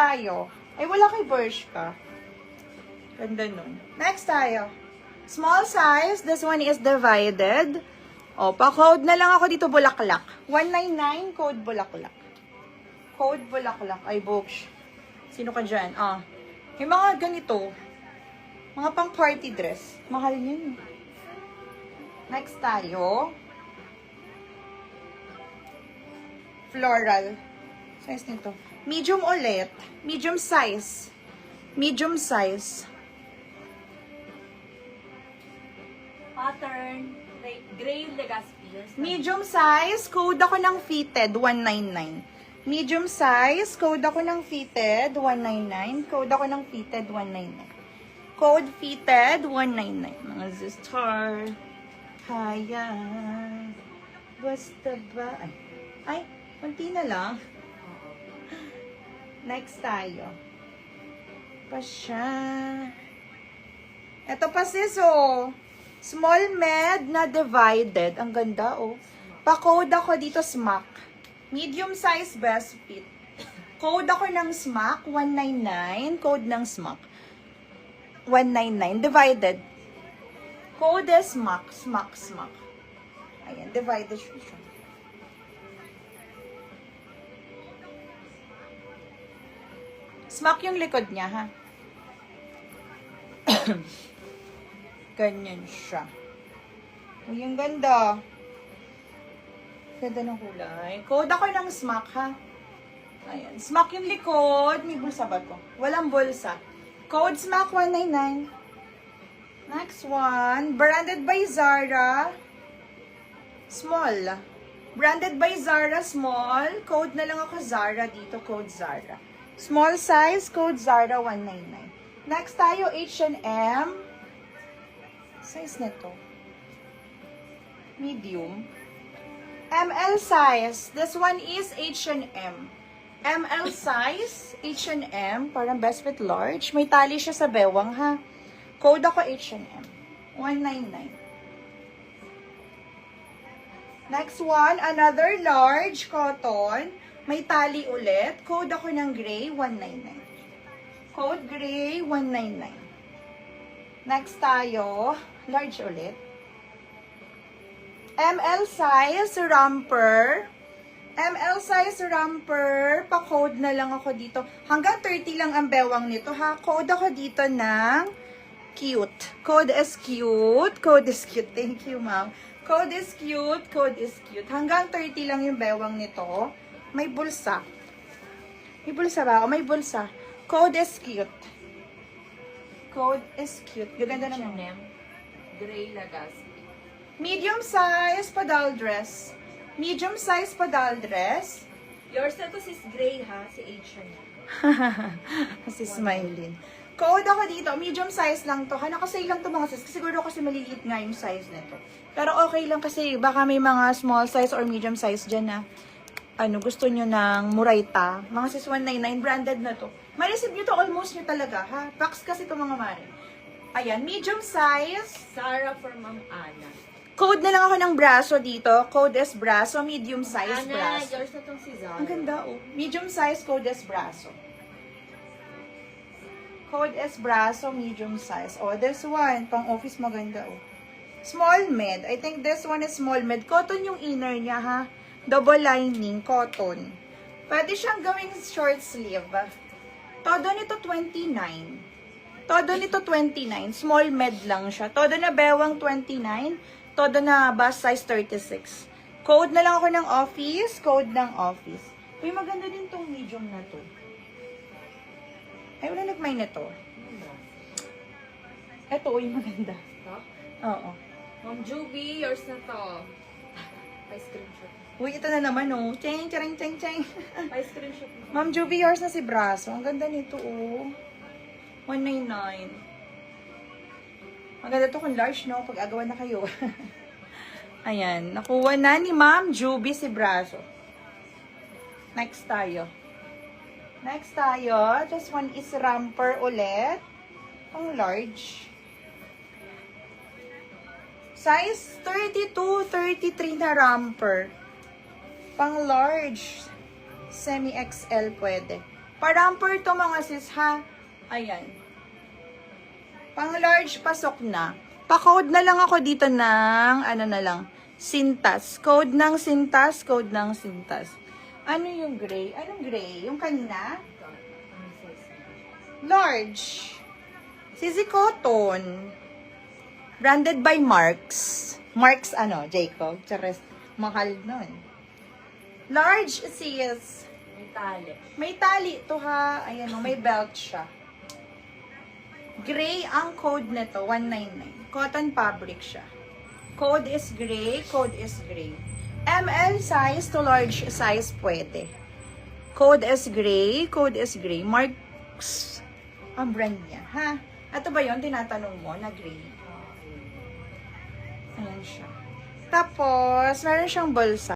tayo. Ay, wala kay Bershka. Ganda nun. Next tayo. Small size. This one is divided. O, pa-code na lang ako dito, bulaklak. 199, code bulaklak. Code bulaklak. Ay, books. Sino ka dyan? Ah. Yung mga ganito. Mga pang party dress. Mahal yun. Next tayo. Floral. Size nito. Medium ulit. Medium size. Medium size. Pattern, gray Legazpi. Medium size, code ako ng fitted, 199. Medium size, code ako ng fitted, 199. Code ako ng fitted, 199. Code fitted, 199. Mga sister, kaya, basta ba? Ay, konti na lang. Next tayo. Pa siya. Ito pa sis, oh. Small med na divided. Ang ganda, oh. Pa-code ako dito, smack. Medium size best fit. Code ako ng smack, 199. Code ng smack, 199. Divided. Code is smack, smack, smack. Ayan, divided siya. Smack yung likod niya, ha? Ganyan siya. Uy, ang ganda. Ganda ng kulay. Code ako ng smack, ha? Ayan. Smack yung likod. May bulsa ba to? Walang bulsa. Code smack 199. Next one. Branded by Zara. Small. Branded by Zara, small. Code na lang ako Zara dito. Code Zara. Small size, code Zara 199. Next tayo, H&M. Size nito. Medium. ML size. This one is H&M. ML size, H&M. Parang best fit large. May tali siya sa bewang, ha? Code ako H&M. 199. Next one, another large cotton. May tali ulit. Code ako ng gray, 199. Code gray, 199. Next tayo, large ulit. ML size, romper. ML size, romper. Pa-code na lang ako dito. Hanggang 30 lang ang bewang nito, ha? Code ako dito ng cute. Code is cute. Code is cute. Thank you, ma'am. Code is cute. Code is cute. Hanggang 30 lang yung bewang nito. May bulsa. May bulsa ba? O may bulsa. Code is cute. Code is cute. Gaganda naman. H&M, gray Legazpi. Medium size padal dress. Medium size padal dress. Yours na to sis gray ha, si H&M. Si Smiley. Code ako dito. Medium size lang to. Nakasale lang to mga sis. Siguro kasi maliliit nga yung size nito. Pero okay lang kasi baka may mga small size or medium size dyan na gusto nyo ng Murayta. Mga sis 199, branded na to. Ma-receive nyo to, almost nyo talaga, ha? Packs kasi to mga mare. Ayan, medium size. Zara for Ma'am Ana. Code na lang ako ng braso dito. Code is braso, medium size Ana, braso. yours na tong si Zara. Ang ganda, oh. Medium size, code is braso. Code is braso, medium size. Oh, this one, pang office maganda, oh. Small med. I think this one is small med. Cotton yung inner niya, ha? Double lining, cotton. Pwede siyang gawing short sleeve. Todo nito 29. Todo nito 29. Small med lang siya. Todo na bewang 29. Todo na bust size 36. Code na lang ako ng office. Code ng office. Uy, maganda din tong medium na to. Ay, wala nagmay nito. Ito, uy, maganda. Ito? Oo. Ma'am Juby, yours na to. Pa-screenshot. Uy, ito na naman, oh. Cheng, cheng, cheng, cheng. Pa-screenshot. Ma'am Juby, yours na si Braso. Ang ganda nito, oh. 199. Maganda to kung large, no? Pag-agawan na kayo. Ayan. Nakuha na ni Ma'am Juby si Braso. Next tayo. Next tayo. This one is romper ulit. Pang large. Size 32, 33 na romper. Pang large. Semi-XL pwede. Paramper to mga sis, ha? Ayan. Pang large, pasok na. Pa-code na lang ako dito ng, ano na lang, Cintas. Code ng Cintas, code ng Cintas. Ano yung gray? Anong gray? Yung kanina? Large. Sisi Cotton. Branded by Marks. Marks, ano, Jacob. Chares, mahal nun. Large, sis. May tali. May tali to ha. Ayan o, may belt siya. Gray ang code nito, 199. Cotton fabric siya. Code is gray, code is gray. ML size to large size pwede. Code is gray, code is gray. Marks ang brand niya, ha? Ito ba yon tinatanong mo na gray? Ayan siya. Tapos, meron siyang bulsa.